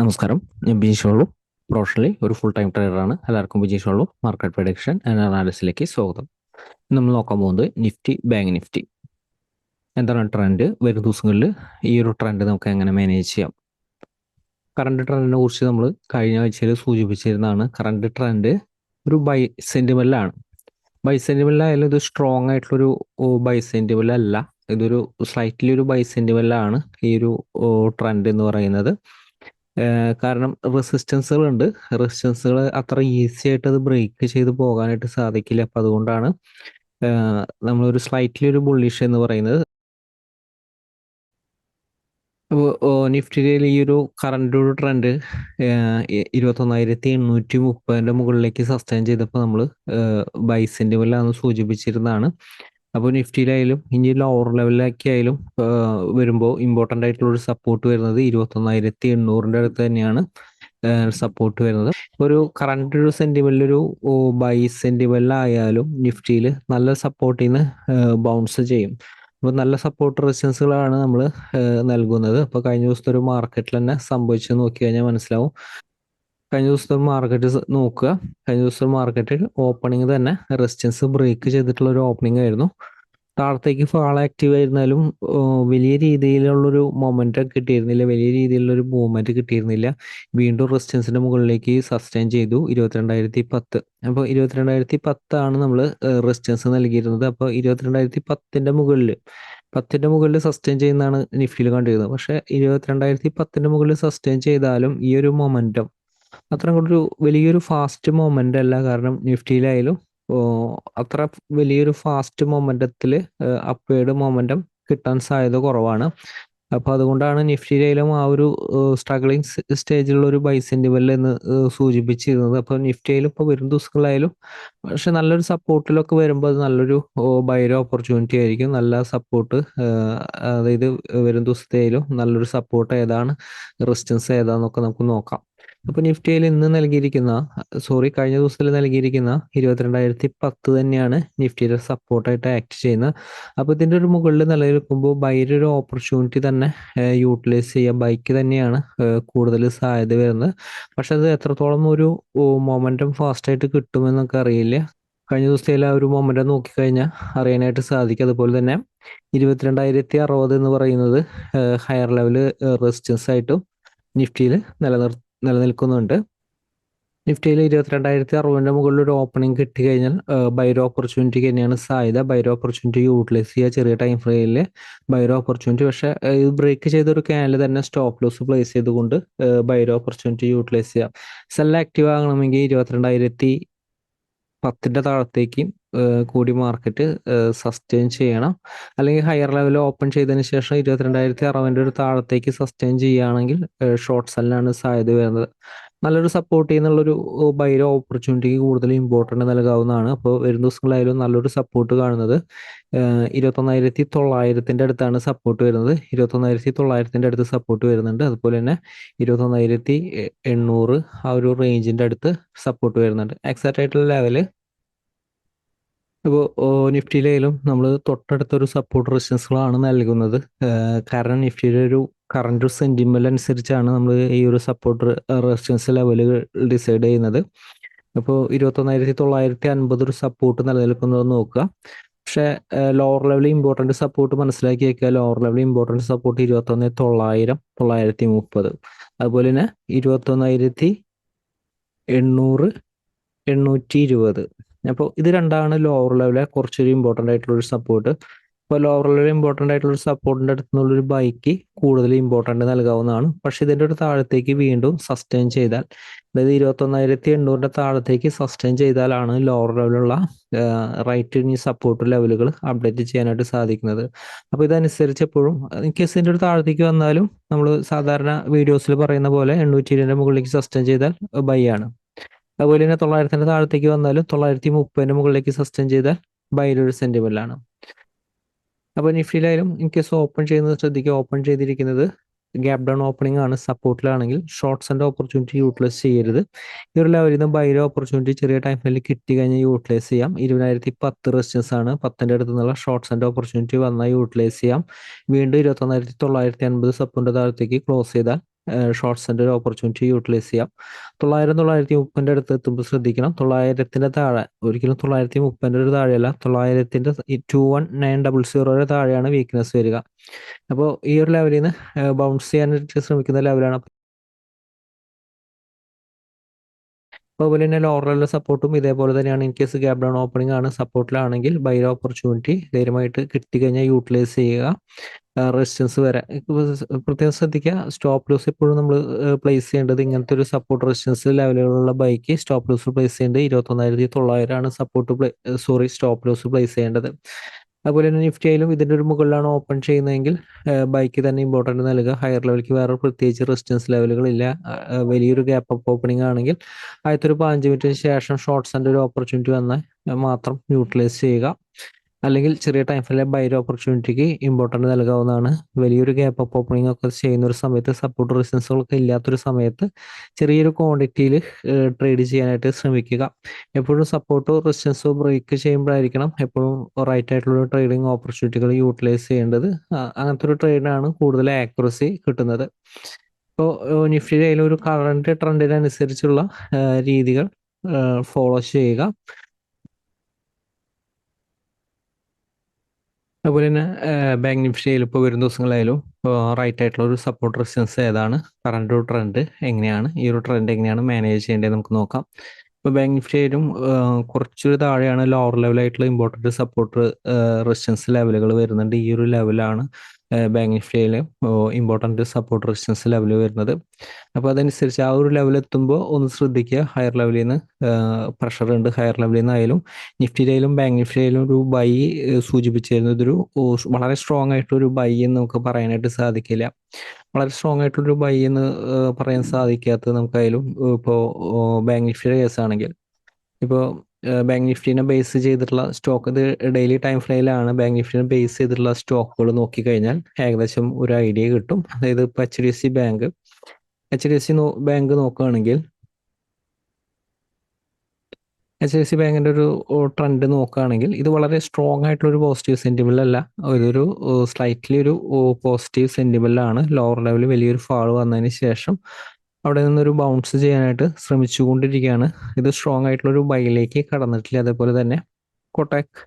നമസ്കാരം. ഞാൻ ബിജീഷ് പ്രൊഫഷണലി ഒരു ഫുൾ ടൈം ട്രേഡറാണ്. എല്ലാവർക്കും ബിജീഷ് മാർക്കറ്റ് പ്രഡിക്ഷൻ ആൻഡ് അനാലിസിലേക്ക് സ്വാഗതം. നമ്മൾ നോക്കാൻ പോകുന്നത് നിഫ്റ്റി, ബാങ്ക് നിഫ്റ്റി. എന്താണ് ട്രെൻഡ്? വരും ദിവസങ്ങളിൽ ഈ ഒരു ട്രെൻഡ് നമുക്ക് എങ്ങനെ മാനേജ് ചെയ്യാം? കറണ്ട് ട്രെൻഡിനെ കുറിച്ച് നമ്മൾ കഴിഞ്ഞ ആഴ്ചയിൽ സൂചിപ്പിച്ചിരുന്നതാണ്. കറണ്ട് ട്രെൻഡ് ഒരു ബൈ സെൻറ്റിമെൻ്റിലാണ്. ബൈ സെൻറ്റിമെൻ്റിലായാലും ഇത് സ്ട്രോങ് ആയിട്ടുള്ളൊരു ബൈ സെൻറ്റിമെൻ്റ് അല്ല. ഇതൊരു സ്ലൈറ്റ്ലി ഒരു ബൈ സെൻറ്റിമെൻ്റിലാണ് ഈ ഒരു ട്രെൻഡ് എന്ന് പറയുന്നത്. കാരണം റെസിസ്റ്റൻസുകളുണ്ട്. റെസിസ്റ്റൻസുകൾ അത്ര ഈസി ആയിട്ട് അത് ബ്രേക്ക് ചെയ്ത് പോകാനായിട്ട് സാധിക്കില്ല. അപ്പം അതുകൊണ്ടാണ് നമ്മളൊരു സ്ലൈറ്റ്ലി ഒരു ബുള്ളിഷ് എന്ന് പറയുന്നത്. നിഫ്റ്റിയിൽ ഈ ഒരു കറണ്ട് ഒരു ട്രെൻഡ് 21,830 മുകളിലേക്ക് സസ്റ്റെയിൻ ചെയ്തപ്പോൾ നമ്മൾ ബൈ സെൻറ്റിമെൻ്റിലാണെന്ന് സൂചിപ്പിച്ചിരുന്നതാണ്. അപ്പോൾ നിഫ്റ്റിയിലായാലും ഇനി ലോവർ ലെവലിലേക്ക് ആയാലും വരുമ്പോൾ ഇമ്പോർട്ടൻ്റ് ആയിട്ടുള്ളൊരു സപ്പോർട്ട് വരുന്നത് 21,800 അടുത്ത് തന്നെയാണ് സപ്പോർട്ട് വരുന്നത്. ഒരു കറണ്ട് ഒരു സെൻറ്റിമെൻ്റിലൊരു ബൈ സെൻറ്റിമെൻ്റിലായാലും നിഫ്റ്റിയിൽ നല്ല സപ്പോർട്ടിൽ നിന്ന് ബൗൺസ് ചെയ്യും. അപ്പോൾ നല്ല സപ്പോർട്ട് റെസിസ്റ്റൻസുകളാണ് നമ്മൾ നൽകുന്നത്. അപ്പോൾ കഴിഞ്ഞ ദിവസത്തെ ഒരു മാർക്കറ്റിൽ തന്നെ സംഭവിച്ചത് നോക്കി കഴിഞ്ഞാൽ മനസ്സിലാവും. കഴിഞ്ഞ ദിവസത്തെ മാർക്കറ്റ് നോക്കുക. കഴിഞ്ഞ ദിവസത്തെ മാർക്കറ്റിൽ ഓപ്പണിംഗ് തന്നെ റെസിസ്റ്റൻസ് ബ്രേക്ക് ചെയ്തിട്ടുള്ള ഒരു ഓപ്പണിംഗ് ആയിരുന്നു. താഴത്തേക്ക് ഫാൾ ആക്റ്റീവ് ആയിരുന്നാലും വലിയ രീതിയിലുള്ളൊരു മൊമെൻറ്റം കിട്ടിയിരുന്നില്ല, വലിയ രീതിയിലുള്ളൊരു മൂവ്മെൻറ്റ് കിട്ടിയിരുന്നില്ല. വീണ്ടും റെസിസ്റ്റൻസിൻ്റെ മുകളിലേക്ക് സസ്റ്റെയിൻ ചെയ്തു 22,010. അപ്പോൾ 22,010 നമ്മൾ റെസിസ്റ്റൻസ് നൽകിയിരുന്നത്. അപ്പോൾ 22,010 മുകളിൽ സസ്റ്റെയിൻ ചെയ്യുന്നതാണ് നിഫ്റ്റിയിൽ കണ്ടിരുന്നത്. പക്ഷേ 22,010 മുകളിൽ സസ്റ്റെയിൻ ചെയ്താലും ഈ ഒരു മൊമെൻറ്റം അത്ര ഒരു വലിയൊരു ഫാസ്റ്റ് മൊമെൻ്റ് അല്ല. കാരണം നിഫ്റ്റിയിലായാലും അത്ര വലിയൊരു ഫാസ്റ്റ് മൊമെൻറ്റത്തിൽ അപ്വേഡ് മൊമെൻറ്റം കിട്ടാൻ സാധ്യത കുറവാണ്. അപ്പോൾ അതുകൊണ്ടാണ് നിഫ്റ്റിയിലായാലും ആ ഒരു സ്ട്രഗ്ലിംഗ് സ്റ്റേജിലുള്ള ഒരു ബൈ സെൻറ്റിമെൻ്റ് എന്ന് സൂചിപ്പിച്ചിരുന്നത്. അപ്പോൾ നിഫ്റ്റിയിലും ഇപ്പോൾ വരും ദിവസങ്ങളായാലും പക്ഷെ നല്ലൊരു സപ്പോർട്ടിലൊക്കെ വരുമ്പോൾ അത് നല്ലൊരു ബൈര ഓപ്പർച്യൂണിറ്റി ആയിരിക്കും. നല്ല സപ്പോർട്ട്, അതായത് വരും ദിവസത്തെയായാലും നല്ലൊരു സപ്പോർട്ട് ഏതാണ്, റെസിസ്റ്റൻസ് ഏതാണെന്നൊക്കെ നമുക്ക് നോക്കാം. അപ്പോൾ നിഫ്റ്റിയിൽ ഇന്ന് കഴിഞ്ഞ ദിവസത്തിൽ നൽകിയിരിക്കുന്ന 22,010 തന്നെയാണ് നിഫ്റ്റിയുടെ സപ്പോർട്ടായിട്ട് ആക്ട് ചെയ്യുന്നത്. അപ്പോൾ ഇതിൻ്റെ ഒരു മുകളിൽ നിലനിൽക്കുമ്പോൾ ബൈയുടെ ഒരു ഓപ്പർച്യൂണിറ്റി തന്നെ യൂട്ടിലൈസ് ചെയ്യാം. ബൈക്ക് തന്നെയാണ് കൂടുതൽ സാധ്യത വരുന്നത്. പക്ഷെ അത് എത്രത്തോളം ഒരു മൊമെൻറ്റം ഫാസ്റ്റായിട്ട് കിട്ടുമെന്നൊക്കെ അറിയില്ല. കഴിഞ്ഞ ദിവസത്തെ ആ ഒരു മൊമെൻറ്റം നോക്കിക്കഴിഞ്ഞാൽ അറിയാനായിട്ട് സാധിക്കും. അതുപോലെ തന്നെ 22,060 എന്ന് പറയുന്നത് ഹയർ ലെവൽ റെസിസ്റ്റൻസ് ആയിട്ടും നിഫ്റ്റിയിൽ നിലനിൽക്കുന്നുണ്ട്. നിഫ്റ്റിയിൽ 22,060 മുകളിൽ ഒരു ഓപ്പണിംഗ് കിട്ടിക്കഴിഞ്ഞാൽ ബൈരോ ഓപ്പർച്യൂണിറ്റിക്ക് തന്നെയാണ് സാധ്യത. ബൈരോ ഓപ്പർച്യൂണിറ്റി യൂട്ടിലൈസ് ചെയ്യുക ചെറിയ ടൈം ഫ്രെയിമിൽ ബൈരോ ഓപ്പർച്യൂണിറ്റി. പക്ഷേ ഇത് ബ്രേക്ക് ചെയ്തൊരു ക്യാനിൽ തന്നെ സ്റ്റോപ്പ് ലോസ് പ്ലേസ് ചെയ്തുകൊണ്ട് ബൈരോ ഓപ്പർച്യൂണിറ്റി യൂട്ടിലൈസ് ചെയ്യാം. സെൽ ആക്റ്റീവ് ആകണമെങ്കിൽ 22,010 താഴത്തേക്ക് കൂടി മാർക്കറ്റ് സസ്റ്റെയിൻ ചെയ്യണം. അല്ലെങ്കിൽ ഹയർ ലെവൽ ഓപ്പൺ ചെയ്തതിന് ശേഷം 22,060 ഒരു താഴത്തേക്ക് സസ്റ്റെയിൻ ചെയ്യുകയാണെങ്കിൽ ഷോർട്ട് സെല്ലിനാണ് സാധ്യത വരുന്നത്. നല്ലൊരു സപ്പോർട്ട് ചെയ്യുന്നുള്ളൊരു ബൈര ഓപ്പർച്യൂണിറ്റിക്ക് കൂടുതൽ ഇമ്പോർട്ടൻ്റ് നൽകാവുന്നതാണ്. അപ്പോൾ വരും ദിവസങ്ങളായാലും നല്ലൊരു സപ്പോർട്ട് കാണുന്നത് 21,900 അടുത്താണ് സപ്പോർട്ട് വരുന്നത്. 21,900 അടുത്ത് സപ്പോർട്ട് വരുന്നുണ്ട്. അതുപോലെ തന്നെ 21,800 ആ ഒരു റേഞ്ചിൻ്റെ അടുത്ത് സപ്പോർട്ട് വരുന്നുണ്ട്. എക്സാക്റ്റ് ആയിട്ടുള്ള ലെവല് ഇപ്പോൾ നിഫ്റ്റിയിലായാലും നമ്മൾ തൊട്ടടുത്തൊരു സപ്പോർട്ട് റെസിസ്റ്റൻസുകളാണ് നൽകുന്നത്. കാരണം നിഫ്റ്റിയുടെ ഒരു കറണ്ട് സെൻറ്റിമെൻ്റ് അനുസരിച്ചാണ് നമ്മൾ ഈ ഒരു സപ്പോർട്ട് റെസിസ്റ്റൻസ് ലെവലുകൾ ഡിസൈഡ് ചെയ്യുന്നത്. അപ്പോൾ 21,950 ഒരു സപ്പോർട്ട് നിലനിൽക്കുന്നത് നോക്കുക. പക്ഷേ ലോവർ ലെവൽ ഇമ്പോർട്ടൻ്റ് സപ്പോർട്ട് മനസ്സിലാക്കി വയ്ക്കുക. Lower level important support 21,900, 930. അതുപോലെ തന്നെ 21,800, 820. അപ്പോൾ ഇത് രണ്ടാണ് ലോവർ ലെവലെ കുറച്ചൊരു ഇമ്പോർട്ടൻ്റ് ആയിട്ടുള്ളൊരു സപ്പോർട്ട്. ഇപ്പോൾ ലോവർ ലെവൽ ഇമ്പോർട്ടൻ്റ് ആയിട്ടുള്ളൊരു സപ്പോർട്ടിൻ്റെ അടുത്ത് നിന്നുള്ളൊരു ബൈക്ക് കൂടുതൽ ഇമ്പോർട്ടൻ്റ് നൽകാവുന്നതാണ്. പക്ഷേ ഇതിൻ്റെ ഒരു താഴത്തേക്ക് വീണ്ടും സസ്റ്റെയിൻ ചെയ്താൽ, അതായത് 21,800 താഴത്തേക്ക് സസ്റ്റെയിൻ ചെയ്താലാണ് ലോവർ ലെവലുള്ള റൈറ്റ് ഇനി സപ്പോർട്ട് ലെവലുകൾ അപ്ഡേറ്റ് ചെയ്യാനായിട്ട് സാധിക്കുന്നത്. അപ്പോൾ ഇതനുസരിച്ച് എപ്പോഴും ഇൻ കേസ് ഇതിൻ്റെ ഒരു താഴത്തേക്ക് വന്നാലും നമ്മൾ സാധാരണ വീഡിയോസിൽ പറയുന്ന പോലെ 820 മുകളിലേക്ക് സസ്റ്റെയിൻ ചെയ്താൽ ബൈ ആണ്. അതുപോലെ തന്നെ 900 താഴത്തേക്ക് വന്നാലും 930 മുകളിലേക്ക് സസ്റ്റെയിൻ ചെയ്താൽ ബൈയുടെ ഒരു സെൻറ്റിമെൻ്റാണ്. അപ്പോൾ നിഫ്റ്റിയിലായാലും ഇൻ കേസ് ഓപ്പൺ ചെയ്യുന്നത് ശ്രദ്ധിക്കുക. ഓപ്പൺ ചെയ്തിരിക്കുന്നത് ഗ്യാപ് ഡൗൺ ഓപ്പണിംഗ് ആണ്. സപ്പോർട്ടിലാണെങ്കിൽ ഷോർട്ട്സിൻ്റെ ഓപ്പർച്യൂണിറ്റി യൂട്ടിലൈസ് ചെയ്യരുത്. ഈ ഒരു ലെവലിൽ നിന്ന് ബൈയുടെ ഓപ്പർച്യൂണിറ്റി ചെറിയ ടൈം ഫ്രെയിമിൽ കിട്ടി കഴിഞ്ഞാൽ യൂട്ടിലൈസ് ചെയ്യാം. 20,010 റെസിസ്റ്റൻസ് ആണ്. 10ൻ്റെ അടുത്ത് നിന്നുള്ള ഷോർട്ട്സിൻ്റെ ഓപ്പർച്യൂണിറ്റി വന്നാൽ യൂട്ടിലൈസ് ചെയ്യാം. വീണ്ടും 21,950 സപ്പോർട്ടിൻ്റെ താഴത്തേക്ക് ക്ലോസ് ചെയ്താൽ ഷോർട്ട്സിൻ്റെ ഒരു ഓപ്പർച്യൂണിറ്റി യൂട്ടിലൈസ് ചെയ്യാം. 930 അടുത്ത് എത്തുമ്പോൾ ശ്രദ്ധിക്കണം. 900 താഴെ, ഒരിക്കലും 930 ഒരു താഴെയല്ല, 900 താഴെയാണ് വീക്ക്നെസ് വരിക. അപ്പോൾ ഈ ഒരു ലെവലിൽ നിന്ന് ബൗൺസ് ചെയ്യാനായിട്ട് ശ്രമിക്കുന്ന ലെവലാണ്. അതുപോലെ തന്നെ ലോവർ ലെവൽ സപ്പോർട്ടും ഇതേപോലെ തന്നെയാണ്. In case gap down opening ആണ്, സപ്പോർട്ടിലാണെങ്കിൽ ബൈ ഓപ്പർച്യൂണിറ്റി ധൈര്യമായിട്ട് കിട്ടിക്കഴിഞ്ഞാൽ യൂട്ടിലൈസ് ചെയ്യുക. റെസിസ്റ്റൻസ് വരെ പ്രത്യേകം ശ്രദ്ധിക്കുക. സ്റ്റോപ്പ് ലോസ് എപ്പോഴും നമ്മൾ പ്ലേസ് ചെയ്യേണ്ടത് ഇങ്ങനത്തെ ഒരു സപ്പോർട്ട് റെസിസ്റ്റൻസ് ലെവലുകളുള്ള ബൈക്ക് സ്റ്റോപ്പ് ലോസ് പ്ലേസ് ചെയ്യേണ്ടത് 21,900 ആണ് സ്റ്റോപ്പ് ലോസ് പ്ലേസ് ചെയ്യേണ്ടത്. അതുപോലെ തന്നെ നിഫ്റ്റി ആയാലും ഇതിൻ്റെ ഒരു മുകളിലാണ് ഓപ്പൺ ചെയ്യുന്നതെങ്കിൽ ബൈക്ക് തന്നെ ഇമ്പോർട്ടൻ്റ് നൽകുക. ഹയർ ലെവലിലേക്ക് വേറെ പ്രത്യേകിച്ച് റെസിസ്റ്റൻസ് ലെവലുകളില്ല. വലിയൊരു ഗ്യാപ്പ് അപ്പ് ഓപ്പണിംഗ് ആണെങ്കിൽ ആദ്യത്തെ ഒരു 15 മിനിറ്റിന് ശേഷം ഷോർട്ട്സിൻ്റെ ഒരു ഓപ്പർച്യൂണിറ്റി വന്നാൽ മാത്രം യൂട്ടിലൈസ് ചെയ്യുക. അല്ലെങ്കിൽ ചെറിയ ടൈം ഫ്രെയിമിലെ ബൈ ഓപ്പർച്യൂണിറ്റിക്ക് ഇമ്പോർട്ടൻ്റ് നൽകാവുന്നതാണ്. വലിയൊരു ഗ്യാപ്പ് അപ്പ് ഓപ്പണിംഗ് ഒക്കെ ചെയ്യുന്ന ഒരു സമയത്ത്, സപ്പോർട്ട് റെസിസ്റ്റൻസുകളൊക്കെ ഇല്ലാത്തൊരു സമയത്ത് ചെറിയൊരു ക്വാണ്ടിറ്റിയിൽ ട്രേഡ് ചെയ്യാനായിട്ട് ശ്രമിക്കുക. എപ്പോഴും സപ്പോർട്ടോ റെസിസ്റ്റൻസോ ബ്രേക്ക് ചെയ്യുമ്പോഴായിരിക്കണം എപ്പോഴും റൈറ്റ് ആയിട്ടുള്ള ട്രേഡിംഗ് ഓപ്പർച്യൂണിറ്റികൾ യൂട്ടിലൈസ് ചെയ്യേണ്ടത്. അങ്ങനത്തെ ഒരു ട്രേഡിനാണ് കൂടുതൽ ആക്യുറസി കിട്ടുന്നത്. ഇപ്പോൾ നിഫ്റ്റിയുടെ കയ്യിൽ ഒരു കറണ്ട് ട്രെൻഡിനനുസരിച്ചുള്ള രീതികൾ ഫോളോ ചെയ്യുക. അതുപോലെ തന്നെ ബാങ്ക് നിഫ്റ്റിയിൽ ഇപ്പോൾ വരും ദിവസങ്ങളായാലും റൈറ്റ് ആയിട്ടുള്ള ഒരു സപ്പോർട്ട് റെസിസ്റ്റൻസ് ഏതാണ്, കറണ്ട് ഒരു ട്രെൻഡ് എങ്ങനെയാണ്, ഈ ഒരു ട്രെൻഡ് എങ്ങനെയാണ് മാനേജ് ചെയ്യേണ്ടത് നമുക്ക് നോക്കാം. ഇപ്പോൾ ബാങ്ക് നിഫ്റ്റി ആയാലും കുറച്ചൊരു താഴെയാണ് ലോവർ ലെവലായിട്ടുള്ള ഇമ്പോർട്ടൻറ്റ് സപ്പോർട്ട് റെസിസ്റ്റൻസ് ലെവലുകൾ വരുന്നുണ്ട്. ഈ ഒരു ലെവലാണ് ബാങ്ക് നിഫ്റ്റിയിൽ ഇമ്പോർട്ടൻറ്റ് സപ്പോർട്ട് റെസിസ്റ്റൻസ് ലെവൽ വരുന്നത്. അപ്പോൾ അതനുസരിച്ച് ആ ഒരു ലെവൽ എത്തുമ്പോൾ ഒന്ന് ശ്രദ്ധിക്കുക. ഹയർ ലെവലിൽ നിന്ന് പ്രഷർ ഉണ്ട്. ഹയർ ലെവലിൽ നിന്നായാലും നിഫ്റ്റിയിലായാലും ബാങ്ക് നിഫ്റ്റിയിലായാലും ഒരു ബൈ സൂചിപ്പിച്ചിരുന്നു. ഇതൊരു വളരെ സ്ട്രോങ് ആയിട്ടൊരു ബൈ എന്ന് നമുക്ക് പറയാനായിട്ട് സാധിക്കില്ല. വളരെ സ്ട്രോങ് ആയിട്ടുള്ളൊരു ബൈ എന്ന് പറയാൻ സാധിക്കാത്തത് നമുക്കായാലും ഇപ്പോൾ ബാങ്ക് നിഫ്റ്റിയുടെ കേസാണെങ്കിൽ, ഇപ്പോൾ ബാങ്ക് നിഫ്റ്റിനെ ബേസ് ചെയ്തിട്ടുള്ള സ്റ്റോക്ക്, ഇത് ഡെയിലി ടൈം ഫ്രെയിമിലാണ് ബാങ്ക് നിഫ്റ്റിനെ ബേസ് ചെയ്തിട്ടുള്ള സ്റ്റോക്കുകൾ നോക്കിക്കഴിഞ്ഞാൽ ഏകദേശം ഒരു ഐഡിയ കിട്ടും. അതായത് ഇപ്പോൾ HDFC ബാങ്ക് നോക്കുകയാണെങ്കിൽ HDFC ബാങ്കിൻ്റെ ഒരു ട്രെൻഡ് നോക്കുകയാണെങ്കിൽ ഇത് വളരെ സ്ട്രോങ് ആയിട്ടുള്ള ഒരു പോസിറ്റീവ് സെന്റിമെന്റ് അല്ല, ഇതൊരു സ്ലൈറ്റ്ലി ഒരു പോസിറ്റീവ് സെന്റിമെന്റിലാണ്. ലോവർ ലെവലിൽ വലിയൊരു ഫാൾ വന്നതിന് ശേഷം അവിടെ നിന്നൊരു ബൗൺസ് ചെയ്യാനായിട്ട് ശ്രമിച്ചുകൊണ്ടിരിക്കുകയാണ്. ഇത് സ്ട്രോങ് ആയിട്ടുള്ള ഒരു ബൈയിലേക്ക് കടന്നിട്ടില്ല. അതേപോലെ തന്നെ കൊട്ടാക്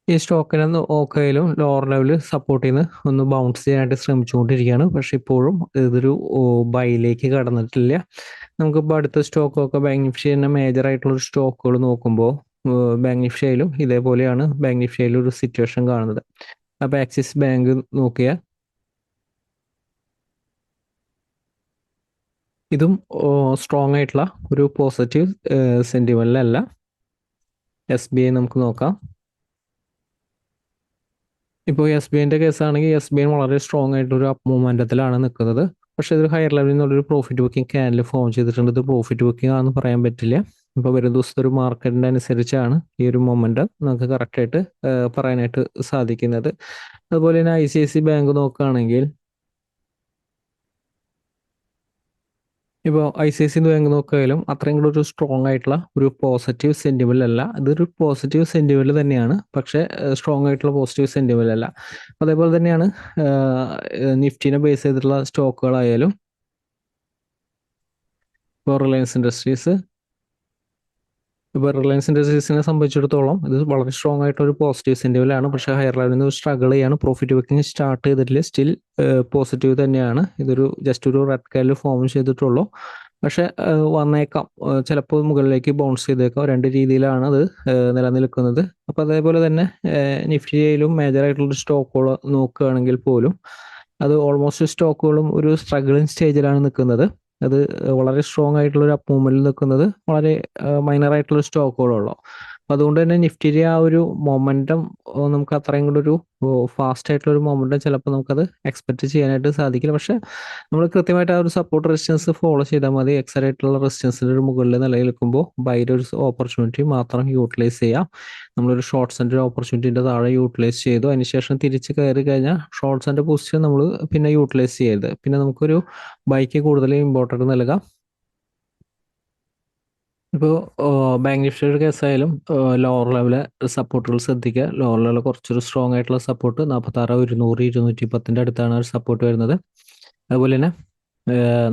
ഈ സ്റ്റോക്കിനെ നോക്കിയാലും ലോവർ ലെവലിൽ സപ്പോർട്ട് ചെയ്യുന്ന ഒന്ന് ബൗൺസ് ചെയ്യാനായിട്ട് ശ്രമിച്ചുകൊണ്ടിരിക്കുകയാണ്. പക്ഷെ ഇപ്പോഴും ഇതൊരു ബൈയിലേക്ക് കടന്നിട്ടില്ല. നമുക്കിപ്പോൾ അടുത്ത സ്റ്റോക്കൊക്കെ ബാങ്ക് നിഫ്റ്റി തന്നെ മേജർ ആയിട്ടുള്ള സ്റ്റോക്കുകൾ നോക്കുമ്പോൾ ബാങ്ക് നിഫ്റ്റിയിലും ഇതേപോലെയാണ് ബാങ്ക് നിഫ്റ്റിയിലും ഒരു സിറ്റുവേഷൻ കാണുന്നത്. അപ്പോൾ ആക്സിസ് ബാങ്ക് നോക്കിയാൽ ഇതും സ്ട്രോങ് ആയിട്ടുള്ള ഒരു പോസിറ്റീവ് സെന്റിമെന്റിലല്ല. SBI നമുക്ക് നോക്കാം. ഇപ്പോൾ SBIൻ്റെ കേസാണെങ്കിൽ SBI വളരെ സ്ട്രോങ് ആയിട്ടൊരു അപ്പ് മൂവ്മെന്റത്തിലാണ് നിൽക്കുന്നത്. പക്ഷേ ഇതൊരു ഹയർ ലെവലിൽ നിന്നുള്ളൊരു പ്രോഫിറ്റ് ബുക്കിംഗ് ക്യാൻഡിൽ ഫോം ചെയ്തിട്ടുണ്ട്. ഇത് പ്രോഫിറ്റ് ബുക്കിംഗ് ആണെന്ന് പറയാൻ പറ്റില്ല. ഇപ്പോൾ വരും ദിവസത്തെ ഒരു മാർക്കറ്റിൻ്റെ അനുസരിച്ചാണ് ഈ ഒരു മൊമെന്റം നമുക്ക് കറക്റ്റായിട്ട് പറയാനായിട്ട് സാധിക്കുന്നത്. അതുപോലെ തന്നെ ICICI ബാങ്ക് നോക്കുകയാണെങ്കിൽ, ഇപ്പോൾ ICICI ബാങ്ക് നോക്കിയാലും അത്രയും കൂടെ ഒരു സ്ട്രോങ് ആയിട്ടുള്ള ഒരു പോസിറ്റീവ് സെന്റിമെന്റ് അല്ല. ഇതൊരു പോസിറ്റീവ് സെന്റിമെന്റ് തന്നെയാണ്, പക്ഷേ സ്ട്രോങ് ആയിട്ടുള്ള പോസിറ്റീവ് സെന്റിമെന്റ് അല്ല. അതേപോലെ തന്നെയാണ് നിഫ്റ്റിനെ ബേസ് ചെയ്തിട്ടുള്ള സ്റ്റോക്കുകളായാലും. ഇപ്പോൾ റിലയൻസ് ഇൻഡസ്ട്രീസിനെ സംബന്ധിച്ചിടത്തോളം ഇത് വളരെ സ്ട്രോങ് ആയിട്ടുള്ള ഒരു പോസിറ്റീവ് സെന്റിമെന്റ് ആണ്. പക്ഷേ ഹയർ ലെവലിൽ നിന്ന് സ്ട്രഗിൾ ചെയ്യാണ്. പ്രോഫിറ്റ് ബുക്കിംഗ് സ്റ്റാർട്ട് ചെയ്തിട്ടില്ല. സ്റ്റിൽ പോസിറ്റീവ് തന്നെയാണ്. ഇതൊരു ജസ്റ്റ് ഒരു റെഡ് കാലിൽ ഫോം ചെയ്തിട്ടുള്ളൂ. പക്ഷെ വന്നേക്കാം, ചിലപ്പോൾ മുകളിലേക്ക് ബൗൺസ് ചെയ്തേക്കാം. രണ്ട് രീതിയിലാണ് അത് നിലനിൽക്കുന്നത്. അപ്പോൾ അതേപോലെ തന്നെ നിഫ്റ്റിയിലും മേജർ ആയിട്ടുള്ള സ്റ്റോക്കുകൾ നോക്കുകയാണെങ്കിൽ പോലും അത് ഓൾമോസ്റ്റ് സ്റ്റോക്കുകളും ഒരു സ്ട്രഗിളിങ് സ്റ്റേജിലാണ് നിൽക്കുന്നത്. അത് വളരെ സ്ട്രോങ് ആയിട്ടുള്ള ഒരു അപ്പ് മൂവ്മെന്റിൽ നിൽക്കുന്നത് വളരെ മൈനർ ആയിട്ടുള്ള സ്റ്റോക്കുകളുള്ളൂ. അപ്പോൾ അതുകൊണ്ട് തന്നെ നിഫ്റ്റിയുടെ ആ ഒരു മൊമെന്റം നമുക്ക് അത്രയും കൂടെ ഒരു ഫാസ്റ്റ് ആയിട്ടുള്ള ഒരു മൊമെന്റം ചിലപ്പോൾ നമുക്കത് എക്സ്പെക്ട് ചെയ്യാനായിട്ട് സാധിക്കില്ല. പക്ഷെ നമ്മൾ കൃത്യമായിട്ട് ആ ഒരു സപ്പോർട്ട് റെസിസ്റ്റൻസ് ഫോളോ ചെയ്താൽ മതി. എക്സൽ ആയിട്ടുള്ള റെസിസ്റ്റൻസിൻ്റെ ഒരു മുകളിൽ നിലനിൽക്കുമ്പോൾ ബൈയുടെ ഒരു ഓപ്പർച്യൂണിറ്റി മാത്രം യൂട്ടിലൈസ് ചെയ്യാം. നമ്മളൊരു ഷോർട്ട്സിൻ്റെ ഒരു ഓപ്പർച്യൂണിറ്റിൻ്റെ താഴെ യൂട്ടിലൈസ് ചെയ്തു, അതിനുശേഷം തിരിച്ച് കയറി കഴിഞ്ഞാൽ ഷോർട്ട്സിൻ്റെ പൊസിഷൻ നമ്മൾ പിന്നെ യൂട്ടിലൈസ് ചെയ്യരുത്. പിന്നെ നമുക്കൊരു ബൈക്ക് കൂടുതൽ ഇമ്പോർട്ടൻറ്റ് നൽകാം. ഇപ്പോൾ ബാങ്ക് നിഫ്റ്റിയുടെ കേസായാലും ലോവർ ലെവല് സപ്പോർട്ടുകൾ ശ്രദ്ധിക്കുക. ലോവർ ലെവൽ കുറച്ചൊരു സ്ട്രോങ് ആയിട്ടുള്ള സപ്പോർട്ട് 46 100 210 അടുത്താണ് ഒരു സപ്പോർട്ട് വരുന്നത്. അതുപോലെ തന്നെ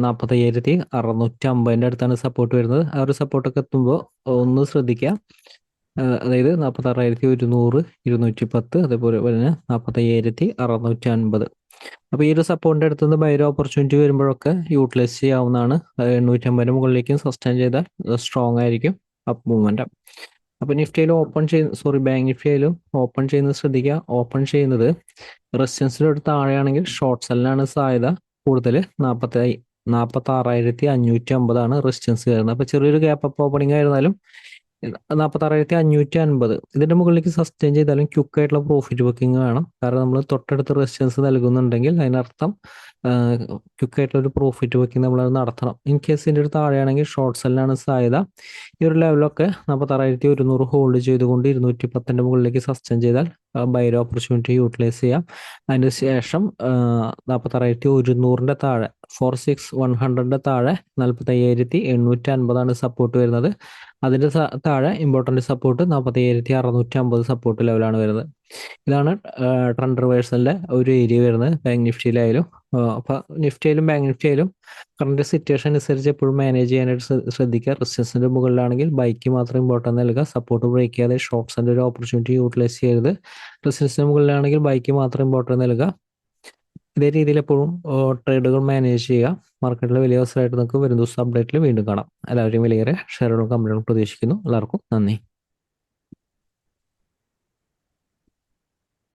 45,650 അടുത്താണ് സപ്പോർട്ട് വരുന്നത്. ആ ഒരു സപ്പോർട്ടൊക്കെ എത്തുമ്പോൾ ഒന്ന് ശ്രദ്ധിക്കുക. അതായത് 46,100 210, അതേപോലെ തന്നെ 45,650. അപ്പോൾ ഈ ഒരു സപ്പോർട്ടിന്റെ അടുത്ത് നിന്ന് ബൈര ഓപ്പർച്യൂണിറ്റി വരുമ്പോഴൊക്കെ യൂട്ടിലൈസ് ചെയ്യാവുന്നതാണ്. 850 മുകളിലേക്കും സസ്റ്റൈൻ ചെയ്താൽ സ്ട്രോങ് ആയിരിക്കും അപ്പ് മൂവ്മെന്റ്. അപ്പോൾ നിഫ്റ്റിയിൽ ബാങ്ക് നിഫ്റ്റിയിലും ഓപ്പൺ ചെയ്യുന്നത് ശ്രദ്ധിക്കുക. ഓപ്പൺ ചെയ്യുന്നത് റെസിസ്റ്റൻസിനോട് താഴെയാണെങ്കിൽ ഷോർട്ട് സെല്ലിനാണ് സാധ്യത കൂടുതൽ. 46,550 റെസിസ്റ്റൻസ് വരുന്നത്. അപ്പോൾ ചെറിയൊരു ഗ്യാപ്പ് അപ്പ് ഓപ്പണിംഗ് ആയിരുന്നാലും 46,550 ഇതിന്റെ മുകളിലേക്ക് സസ്റ്റെയിൻ ചെയ്താലും ക്വിക്ക് ആയിട്ടുള്ള പ്രോഫിറ്റ് ബുക്കിംഗ് വേണം. കാരണം നമ്മൾ തൊട്ടടുത്ത് റെസിസ്റ്റൻസ് നൽകുന്നുണ്ടെങ്കിൽ അതിനർത്ഥം ക്വിക്ക് ആയിട്ടുള്ള ഒരു പ്രോഫിറ്റ് ബുക്കിംഗ് നമ്മൾ നടത്തണം. ഇൻ കേസ് ഇതിന്റെ ഒരു താഴെയാണെങ്കിൽ ഷോർട്ട് സെല്ലിനാണ് സാധ്യത. ഈ ഒരു ലെവലൊക്കെ 46,100 ഹോൾഡ് ചെയ്തുകൊണ്ട് 210 മുകളിലേക്ക് സസ്റ്റെയിൻ ചെയ്താൽ ബൈര ഓപ്പർച്യൂണിറ്റി യൂട്ടിലൈസ് ചെയ്യാം. അതിന് ശേഷം 46,100 താഴെ 46,100 താഴെ 45,850 സപ്പോർട്ട് വരുന്നത്. അതിന്റെ താഴെ ഇമ്പോർട്ടന്റ് സപ്പോർട്ട് 45,650 സപ്പോർട്ട് ലെവലാണ് വരുന്നത്. ഇതാണ് ട്രെൻഡ് റിവേഴ്സലിന്റെ ഒരു ഏരിയ വരുന്നത് ബാങ്ക് നിഫ്റ്റിയിലായാലും. അപ്പൊ നിഫ്റ്റിയിലും ബാങ്ക് നിഫ്റ്റിയിലും കറന്റ് സിറ്റുവേഷൻ അനുസരിച്ച് എപ്പോഴും മാനേജ് ചെയ്യാനായിട്ട് ശ്രദ്ധിക്കുക. റെസിസ്റ്റൻസിന്റെ മുകളിലാണെങ്കിൽ ബൈക്ക് മാത്രം ഇമ്പോർട്ടൻസ് നൽകുക. സപ്പോർട്ട് ബ്രേക്ക് ചെയ്യാതെ ഷോർട്ട്സിന്റെ ഒരു ഓപ്പർച്യൂണിറ്റി യൂട്ടിലൈസ് ചെയ്യരുത്. റെസിസ്റ്റൻസിന് മുകളിലാണെങ്കിൽ ബൈക്ക് മാത്രം ഇമ്പോർട്ടൻസ് നൽകുക. ഇതേ രീതിയിൽ എപ്പോഴും ട്രേഡുകൾ മാനേജ് ചെയ്യുക. മാർക്കറ്റിൽ വലിയ അവസരമായിട്ട് നമുക്ക് വരും ദിവസം അപ്ഡേറ്റിൽ വീണ്ടും കാണാം. എല്ലാവരെയും വലിയേറെ ഷെയറുകളും കമ്പനികളും പ്രതീക്ഷിക്കുന്നു. എല്ലാവർക്കും നന്ദി.